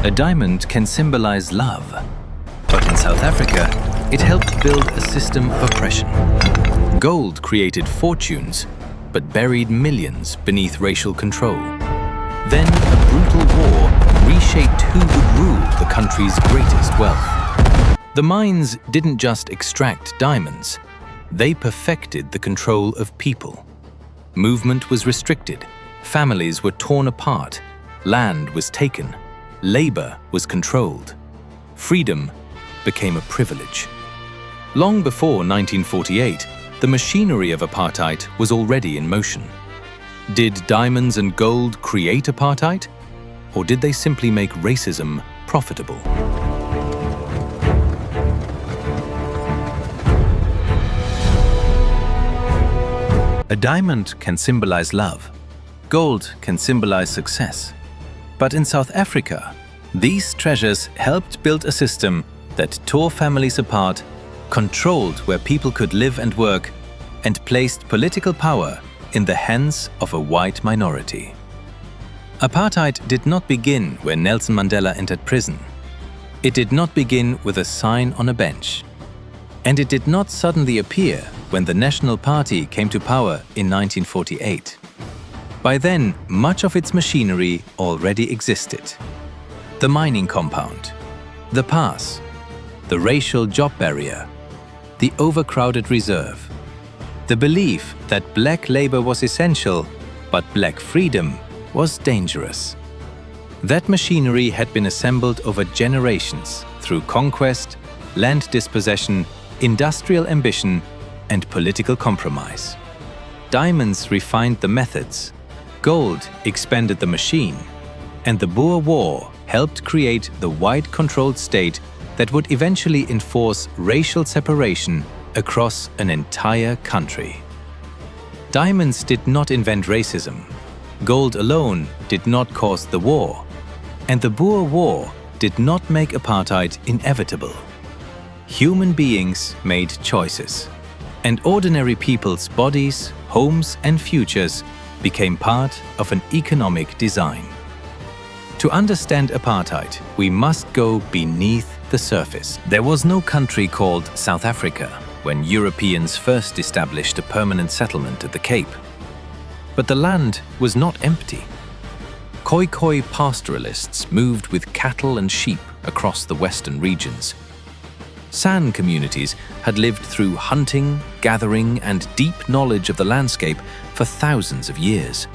A diamond can symbolize love, but in South Africa, it helped build a system of oppression. Gold created fortunes, but buried millions beneath racial control. Then a brutal war reshaped who would rule the country's greatest wealth. The mines didn't just extract diamonds, they perfected the control of people. Movement was restricted, families were torn apart, land was taken, labor was controlled. Freedom became a privilege. Long before 1948, the machinery of apartheid was already in motion. Did diamonds and gold create apartheid? Or did they simply make racism profitable? A diamond can symbolize love. Gold can symbolize success. But in South Africa, these treasures helped build a system that tore families apart, controlled where people could live and work, and placed political power in the hands of a white minority. Apartheid did not begin when Nelson Mandela entered prison. It did not begin with a sign on a bench. And it did not suddenly appear when the National Party came to power in 1948. By then, much of its machinery already existed. The mining compound, the pass, the racial job barrier, the overcrowded reserve, the belief that black labor was essential, but black freedom was dangerous. That machinery had been assembled over generations through conquest, land dispossession, industrial ambition, and political compromise. Diamonds refined the methods, gold expanded the machine, and the Boer War helped create the white-controlled state that would eventually enforce racial separation across an entire country. Diamonds did not invent racism, gold alone did not cause the war, and the Boer War did not make apartheid inevitable. Human beings made choices, and ordinary people's bodies, homes, and futures became part of an economic design. To understand apartheid, we must go beneath the surface. There was no country called South Africa when Europeans first established a permanent settlement at the Cape. But the land was not empty. Khoi pastoralists moved with cattle and sheep across the western regions. San communities had lived through hunting, gathering, and deep knowledge of the landscape for thousands of years.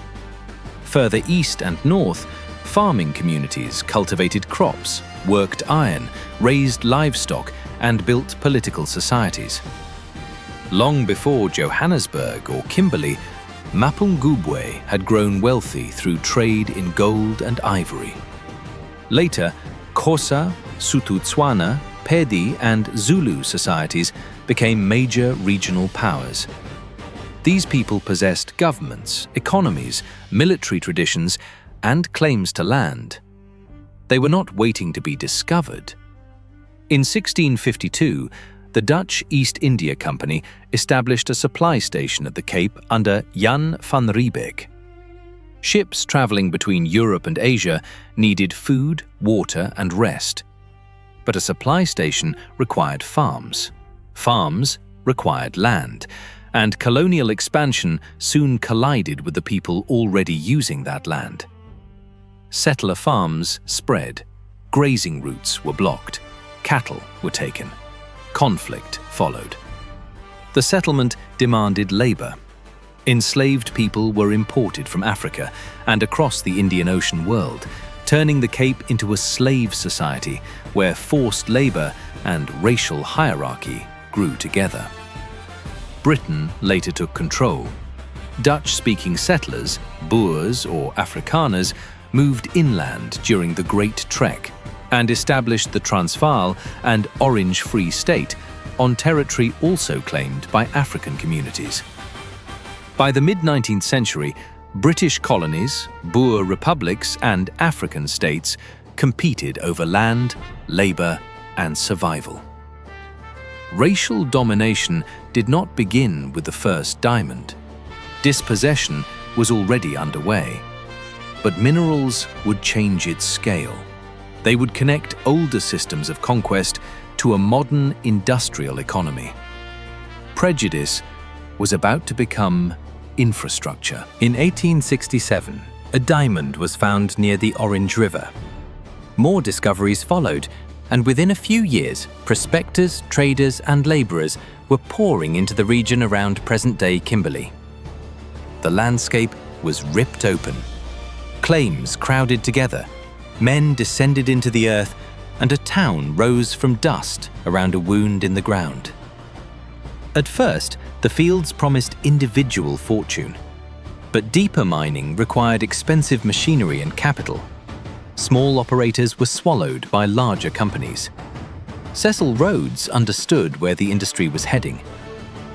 Further east and north, farming communities cultivated crops, worked iron, raised livestock, and built political societies. Long before Johannesburg or Kimberley, Mapungubwe had grown wealthy through trade in gold and ivory. Later, Xhosa, Sotho-Tswana, Pedi, and Zulu societies became major regional powers. These people possessed governments, economies, military traditions, and claims to land. They were not waiting to be discovered. In 1652, the Dutch East India Company established a supply station at the Cape under Jan van Riebeeck. Ships traveling between Europe and Asia needed food, water, and rest. But a supply station required farms. Farms required land, and colonial expansion soon collided with the people already using that land. Settler farms spread, grazing routes were blocked, cattle were taken. Conflict followed. The settlement demanded labor. Enslaved people were imported from Africa and across the Indian Ocean world, turning the Cape into a slave society where forced labor and racial hierarchy grew together. Britain later took control. Dutch-speaking settlers, Boers or Afrikaners, moved inland during the Great Trek and established the Transvaal and Orange Free State on territory also claimed by African communities. By the mid-19th century, British colonies, Boer republics, and African states competed over land, labor, and survival. Racial domination did not begin with the first diamond. Dispossession was already underway. But minerals would change its scale. They would connect older systems of conquest to a modern industrial economy. Prejudice was about to become infrastructure. In 1867, a diamond was found near the Orange River. More discoveries followed, and within a few years, prospectors, traders, and laborers were pouring into the region around present-day Kimberley. The landscape was ripped open. Claims crowded together, men descended into the earth, and a town rose from dust around a wound in the ground. At first, the fields promised individual fortune, but deeper mining required expensive machinery and capital. Small operators were swallowed by larger companies. Cecil Rhodes understood where the industry was heading.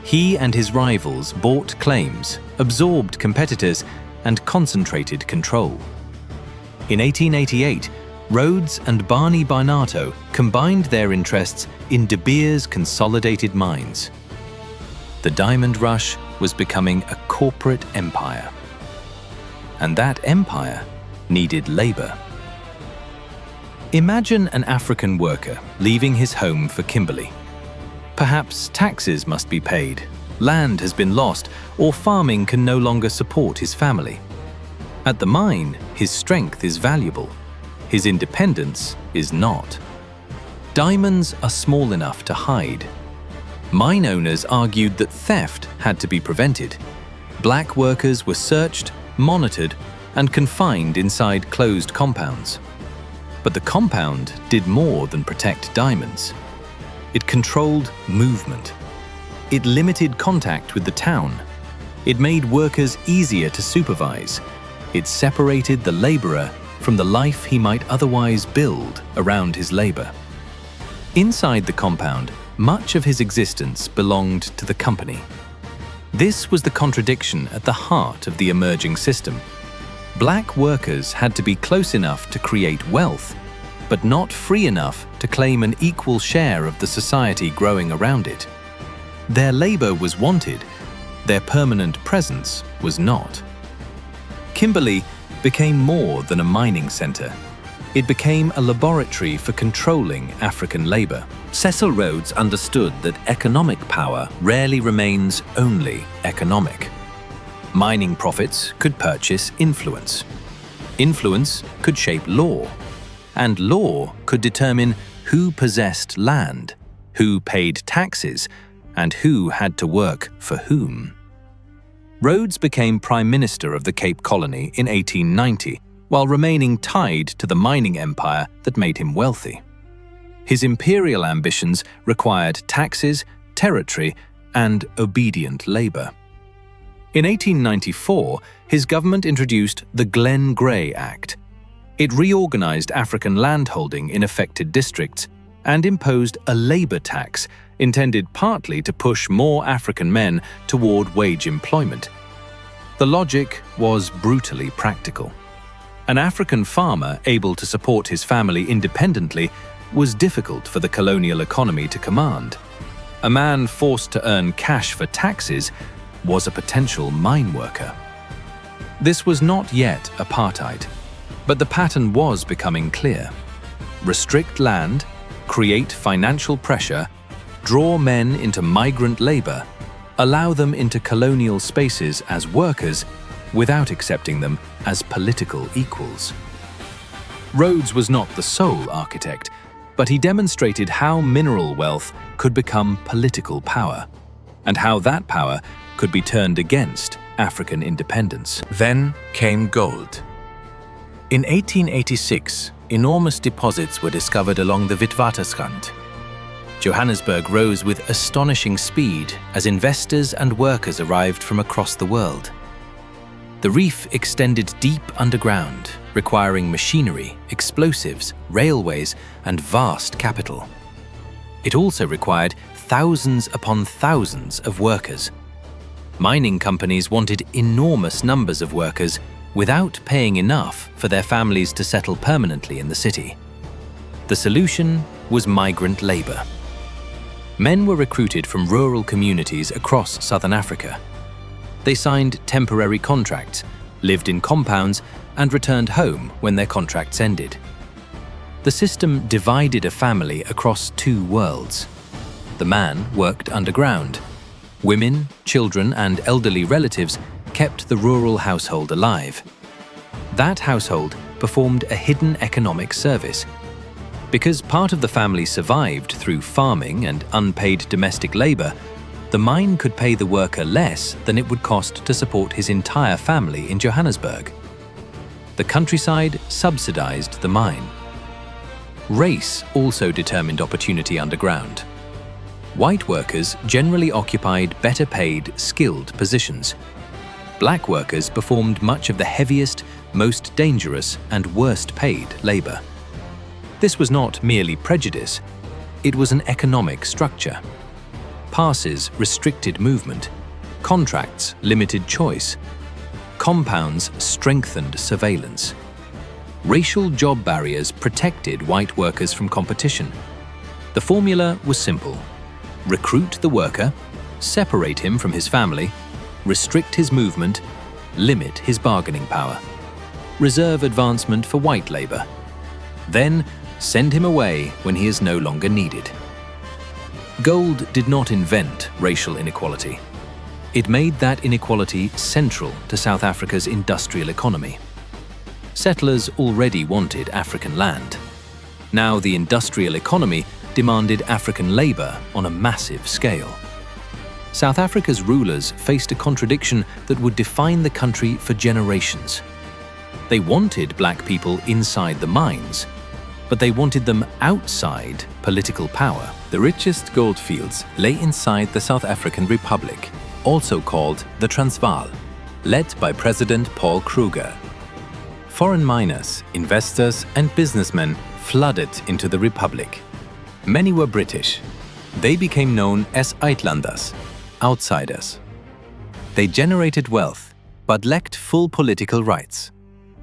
He and his rivals bought claims, absorbed competitors, and concentrated control. In 1888, Rhodes and Barney Barnato combined their interests in De Beers Consolidated Mines. The diamond rush was becoming a corporate empire. And that empire needed labor. Imagine an African worker leaving his home for Kimberley. Perhaps taxes must be paid, land has been lost, or farming can no longer support his family. At the mine, his strength is valuable. His independence is not. Diamonds are small enough to hide. Mine owners argued that theft had to be prevented. Black workers were searched, monitored, and confined inside closed compounds. But the compound did more than protect diamonds. It controlled movement. It limited contact with the town. It made workers easier to supervise. It separated the laborer from the life he might otherwise build around his labor. Inside the compound, much of his existence belonged to the company. This was the contradiction at the heart of the emerging system. Black workers had to be close enough to create wealth, but not free enough to claim an equal share of the society growing around it. Their labor was wanted, their permanent presence was not. Kimberley became more than a mining center. It became a laboratory for controlling African labor. Cecil Rhodes understood that economic power rarely remains only economic. Mining profits could purchase influence. Influence could shape law. And law could determine who possessed land, who paid taxes, and who had to work for whom. Rhodes became Prime Minister of the Cape Colony in 1890, while remaining tied to the mining empire that made him wealthy. His imperial ambitions required taxes, territory, and obedient labor. In 1894, his government introduced the Glen Grey Act. It reorganized African landholding in affected districts and imposed a labor tax intended partly to push more African men toward wage employment. The logic was brutally practical. An African farmer able to support his family independently was difficult for the colonial economy to command. A man forced to earn cash for taxes was a potential mine worker. This was not yet apartheid, but the pattern was becoming clear. Restrict land, create financial pressure, draw men into migrant labor, allow them into colonial spaces as workers without accepting them as political equals. Rhodes was not the sole architect, but he demonstrated how mineral wealth could become political power, and how that power could be turned against African independence. Then came gold. In 1886, enormous deposits were discovered along the Witwatersrand. Johannesburg rose with astonishing speed as investors and workers arrived from across the world. The reef extended deep underground, requiring machinery, explosives, railways, and vast capital. It also required thousands upon thousands of workers. Mining companies wanted enormous numbers of workers without paying enough for their families to settle permanently in the city. The solution was migrant labor. Men were recruited from rural communities across southern Africa. They signed temporary contracts, lived in compounds, and returned home when their contracts ended. The system divided a family across two worlds. The man worked underground. Women, children, and elderly relatives kept the rural household alive. That household performed a hidden economic service. Because part of the family survived through farming and unpaid domestic labor, the mine could pay the worker less than it would cost to support his entire family in Johannesburg. The countryside subsidized the mine. Race also determined opportunity underground. White workers generally occupied better-paid, skilled positions. Black workers performed much of the heaviest, most dangerous, and worst-paid labor. This was not merely prejudice, it was an economic structure. Passes restricted movement, contracts limited choice, compounds strengthened surveillance. Racial job barriers protected white workers from competition. The formula was simple: recruit the worker, separate him from his family, restrict his movement, limit his bargaining power. Reserve advancement for white labor. Then send him away when he is no longer needed. Gold did not invent racial inequality. It made that inequality central to South Africa's industrial economy. Settlers already wanted African land. Now the industrial economy demanded African labor on a massive scale. South Africa's rulers faced a contradiction that would define the country for generations. They wanted black people inside the mines, but they wanted them outside political power. The richest gold fields lay inside the South African Republic, also called the Transvaal, led by President Paul Kruger. Foreign miners, investors, and businessmen flooded into the Republic. Many were British. They became known as Uitlanders, outsiders. They generated wealth, but lacked full political rights.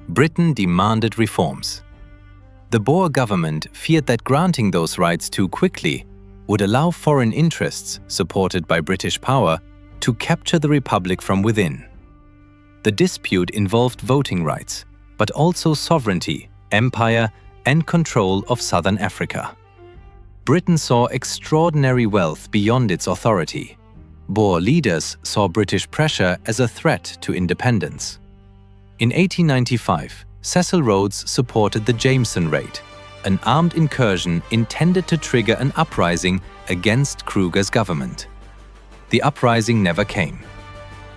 Britain demanded reforms. The Boer government feared that granting those rights too quickly would allow foreign interests, supported by British power, to capture the Republic from within. The dispute involved voting rights, but also sovereignty, empire, and control of southern Africa. Britain saw extraordinary wealth beyond its authority. Boer leaders saw British pressure as a threat to independence. In 1895, Cecil Rhodes supported the Jameson Raid, an armed incursion intended to trigger an uprising against Kruger's government. The uprising never came.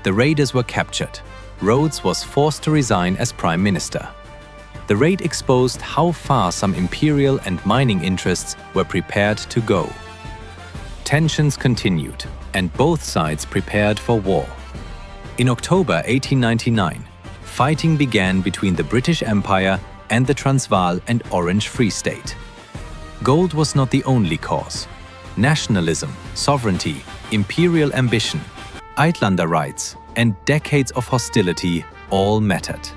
The raiders were captured. Rhodes was forced to resign as Prime Minister. The raid exposed how far some imperial and mining interests were prepared to go. Tensions continued, and both sides prepared for war. In October 1899, fighting began between the British Empire and the Transvaal and Orange Free State. Gold was not the only cause. Nationalism, sovereignty, imperial ambition, Uitlander rights, and decades of hostility all mattered.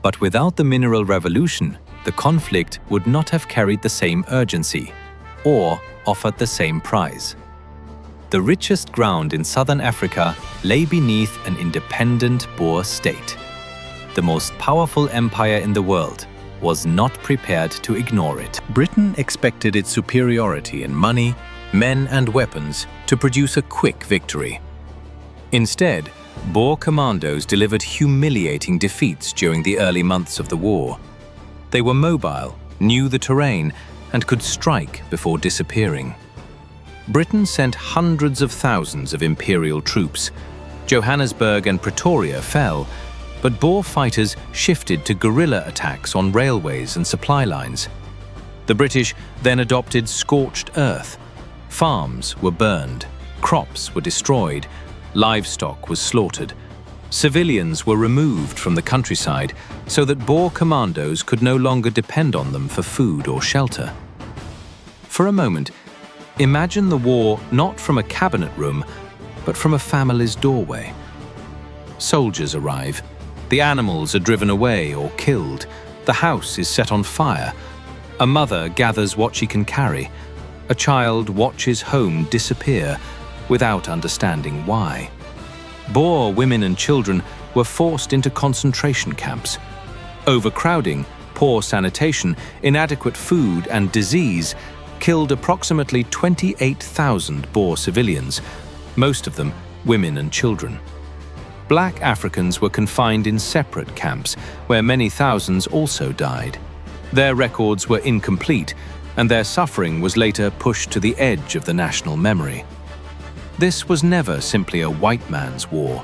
But without the mineral revolution, the conflict would not have carried the same urgency or offered the same prize. The richest ground in southern Africa lay beneath an independent Boer state. The most powerful empire in the world was not prepared to ignore it. Britain expected its superiority in money, men, and weapons to produce a quick victory. Instead, Boer commandos delivered humiliating defeats during the early months of the war. They were mobile, knew the terrain, and could strike before disappearing. Britain sent hundreds of thousands of imperial troops. Johannesburg and Pretoria fell, but Boer fighters shifted to guerrilla attacks on railways and supply lines. The British then adopted scorched earth. Farms were burned, crops were destroyed, livestock was slaughtered. Civilians were removed from the countryside so that Boer commandos could no longer depend on them for food or shelter. For a moment, imagine the war not from a cabinet room, but from a family's doorway. Soldiers arrive. The animals are driven away or killed. The house is set on fire. A mother gathers what she can carry. A child watches home disappear without understanding why. Boer women and children were forced into concentration camps. Overcrowding Poor sanitation, inadequate food, and disease killed approximately 28,000 Boer civilians, most of them women and children. Black Africans were confined in separate camps, where many thousands also died. Their records were incomplete, and their suffering was later pushed to the edge of the national memory. This was never simply a white man's war.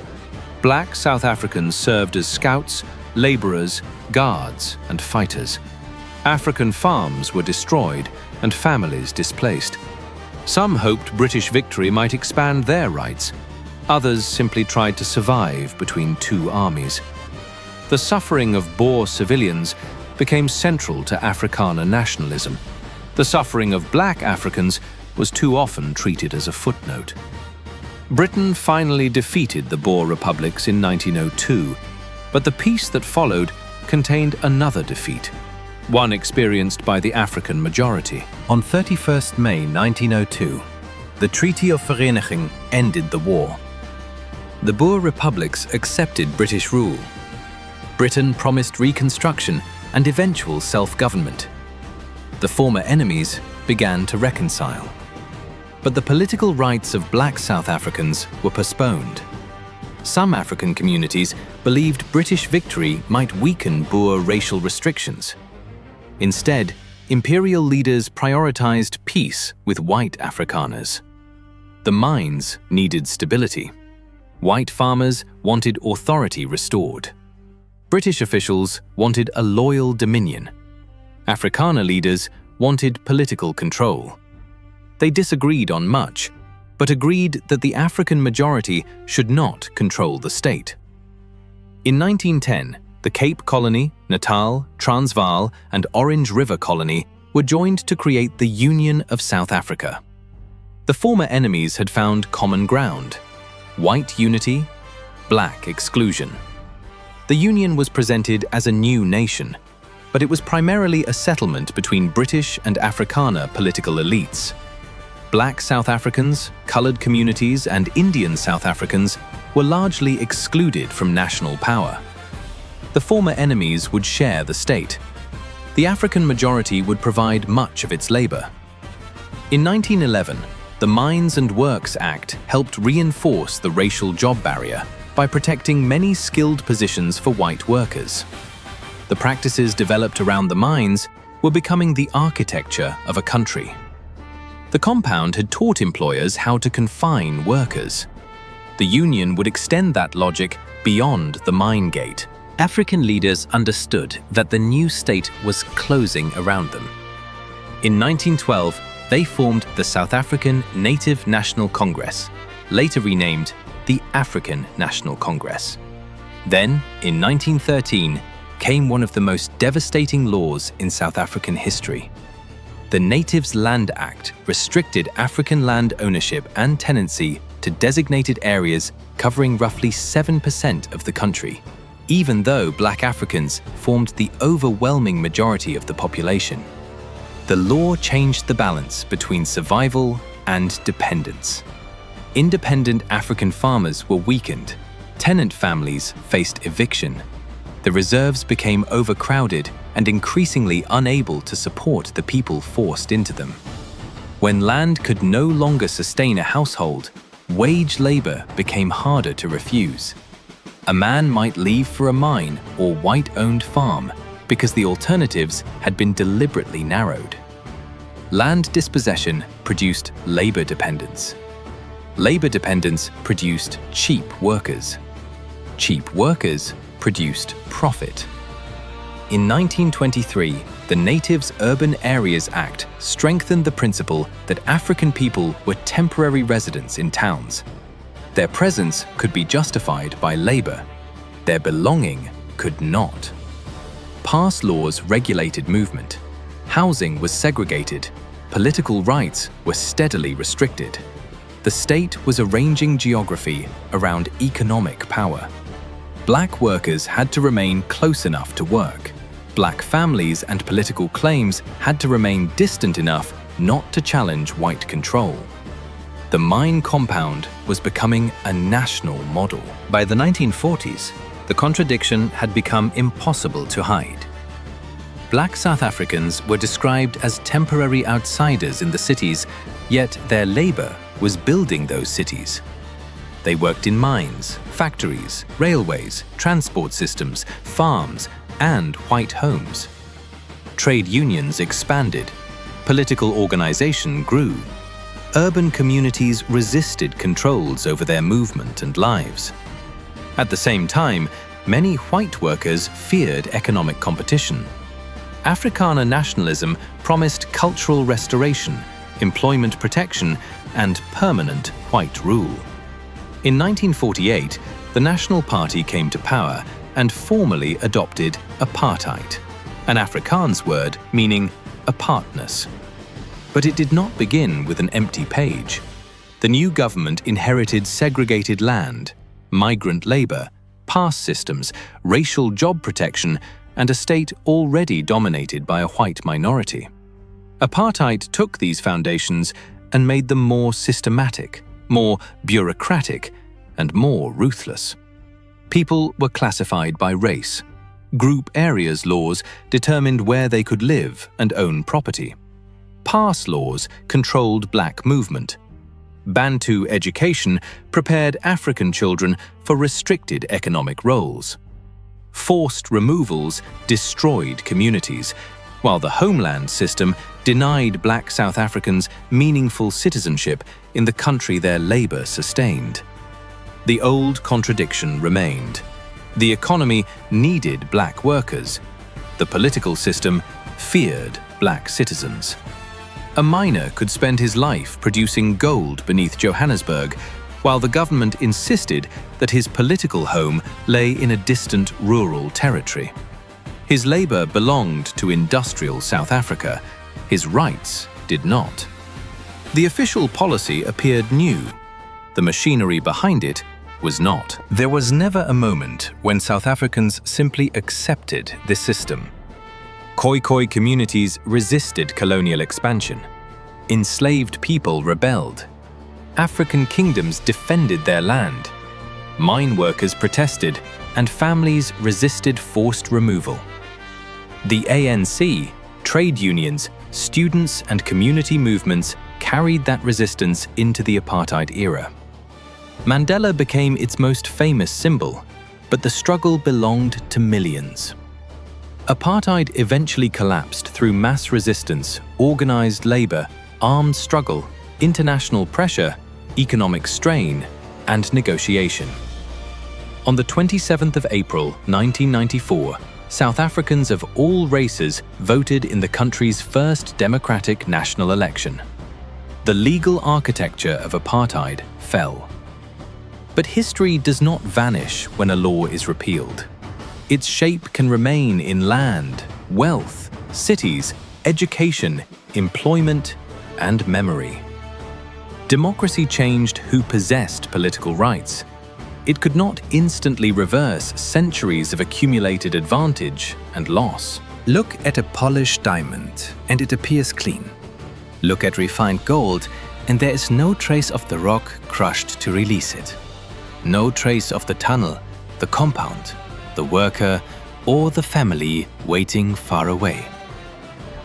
Black South Africans served as scouts, laborers, guards, and fighters. African farms were destroyed and families displaced. Some hoped British victory might expand their rights. Others simply tried to survive between two armies. The suffering of Boer civilians became central to Afrikaner nationalism. The suffering of black Africans was too often treated as a footnote. Britain finally defeated the Boer republics in 1902, but the peace that followed contained another defeat, one experienced by the African majority. On 31st May 1902, the Treaty of Vereniging ended the war. The Boer republics accepted British rule. Britain promised reconstruction and eventual self-government. The former enemies began to reconcile. But the political rights of black South Africans were postponed. Some African communities believed British victory might weaken Boer racial restrictions. Instead, imperial leaders prioritized peace with white Afrikaners. The mines needed stability. White farmers wanted authority restored. British officials wanted a loyal dominion. Afrikaner leaders wanted political control. They disagreed on much, but agreed that the African majority should not control the state. In 1910, the Cape Colony, Natal, Transvaal, and Orange River Colony were joined to create the Union of South Africa. The former enemies had found common ground: white unity, black exclusion. The Union was presented as a new nation, but it was primarily a settlement between British and Afrikaner political elites. Black South Africans, colored communities, and Indian South Africans were largely excluded from national power. The former enemies would share the state. The African majority would provide much of its labor. In 1911, the Mines and Works Act helped reinforce the racial job barrier by protecting many skilled positions for white workers. The practices developed around the mines were becoming the architecture of a country. The compound had taught employers how to confine workers. The Union would extend that logic beyond the mine gate. African leaders understood that the new state was closing around them. In 1912, they formed the South African Native National Congress, later renamed the African National Congress. Then, in 1913, came one of the most devastating laws in South African history. The Natives Land Act restricted African land ownership and tenancy to designated areas covering roughly 7% of the country, even though black Africans formed the overwhelming majority of the population. The law changed the balance between survival and dependence. Independent African farmers were weakened. Tenant families faced eviction. The reserves became overcrowded and increasingly unable to support the people forced into them. When land could no longer sustain a household, wage labor became harder to refuse. A man might leave for a mine or white-owned farm because the alternatives had been deliberately narrowed. Land dispossession produced labor dependence. Labor dependence produced cheap workers. Cheap workers produced profit. In 1923, the Natives Urban Areas Act strengthened the principle that African people were temporary residents in towns. Their presence could be justified by labor. Their belonging could not. Past laws regulated movement. Housing was segregated. Political rights were steadily restricted. The state was arranging geography around economic power. Black workers had to remain close enough to work. Black families and political claims had to remain distant enough not to challenge white control. The mine compound was becoming a national model. By the 1940s, the contradiction had become impossible to hide. Black South Africans were described as temporary outsiders in the cities, yet their labor was building those cities. They worked in mines, factories, railways, transport systems, farms, and white homes. Trade unions expanded. Political organization grew. Urban communities resisted controls over their movement and lives. At the same time, many white workers feared economic competition. Afrikaner nationalism promised cultural restoration, employment protection, and permanent white rule. In 1948, the National Party came to power and formally adopted apartheid, an Afrikaans word meaning apartness. But it did not begin with an empty page. The new government inherited segregated land, migrant labor, pass systems, racial job protection, and a state already dominated by a white minority. Apartheid took these foundations and made them more systematic, more bureaucratic, and more ruthless. People were classified by race. Group areas laws determined where they could live and own property. Pass laws controlled black movement. Bantu education prepared African children for restricted economic roles. Forced removals destroyed communities, while the homeland system denied Black South Africans meaningful citizenship in the country their labor sustained. The old contradiction remained. The economy needed black workers. The political system feared black citizens. A miner could spend his life producing gold beneath Johannesburg, while the government insisted that his political home lay in a distant rural territory. His labor belonged to industrial South Africa. His rights did not. The official policy appeared new. The machinery behind it was not. There was never a moment when South Africans simply accepted this system. Khoi communities resisted colonial expansion. Enslaved people rebelled. African kingdoms defended their land. Mine workers protested, and families resisted forced removal. The ANC, trade unions, students, and community movements carried that resistance into the apartheid era. Mandela became its most famous symbol, but the struggle belonged to millions. Apartheid eventually collapsed through mass resistance, organized labor, armed struggle, international pressure, economic strain, and negotiation. On the 27th of April, 1994, South Africans of all races voted in the country's first democratic national election. The legal architecture of apartheid fell. But history does not vanish when a law is repealed. Its shape can remain in land, wealth, cities, education, employment, and memory. Democracy changed who possessed political rights. It could not instantly reverse centuries of accumulated advantage and loss. Look at a polished diamond, and it appears clean. Look at refined gold, and there is no trace of the rock crushed to release it. No trace of the tunnel, the compound, the worker, or the family waiting far away.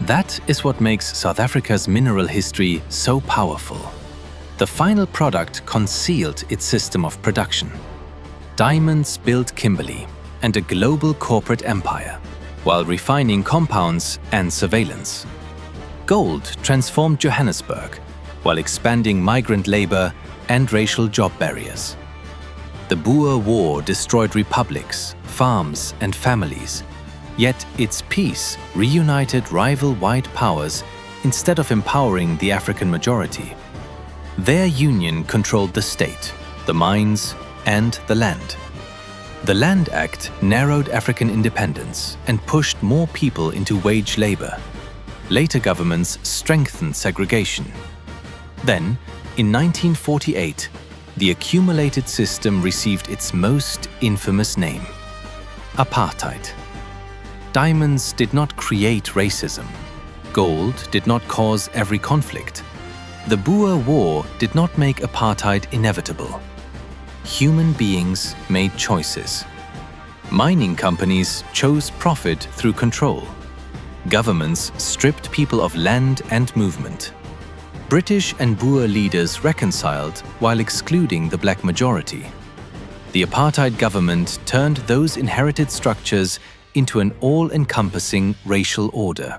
That is what makes South Africa's mineral history so powerful. The final product concealed its system of production. Diamonds built Kimberley and a global corporate empire, while refining compounds and surveillance. Gold transformed Johannesburg, while expanding migrant labor and racial job barriers. The Boer War destroyed republics, farms, and families, yet its peace reunited rival white powers instead of empowering the African majority. Their union controlled the state, the mines, and the land. The Land Act narrowed African independence and pushed more people into wage labor. Later governments strengthened segregation. Then, in 1948, the accumulated system received its most infamous name: apartheid. Diamonds did not create racism. Gold did not cause every conflict. The Boer War did not make apartheid inevitable. Human beings made choices. Mining companies chose profit through control. Governments stripped people of land and movement. British and Boer leaders reconciled while excluding the black majority. The apartheid government turned those inherited structures into an all-encompassing racial order.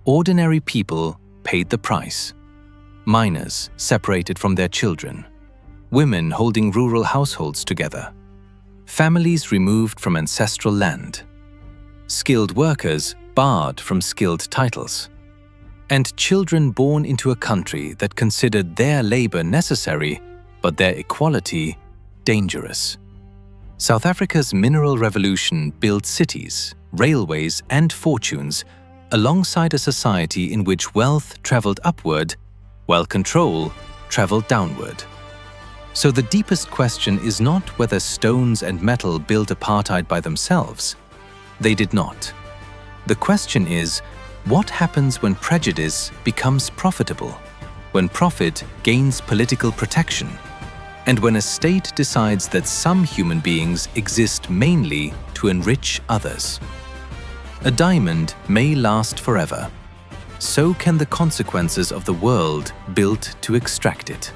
Ordinary people paid the price. Minors separated from their children. Women holding rural households together. Families removed from ancestral land. Skilled workers barred from skilled titles. And children born into a country that considered their labor necessary, but their equality dangerous. South Africa's mineral revolution built cities, railways, and fortunes alongside a society in which wealth traveled upward, while control traveled downward. So the deepest question is not whether stones and metal built apartheid by themselves. They did not. The question is, what happens when prejudice becomes profitable? When profit gains political protection? And when a state decides that some human beings exist mainly to enrich others? A diamond may last forever. So can the consequences of the world built to extract it.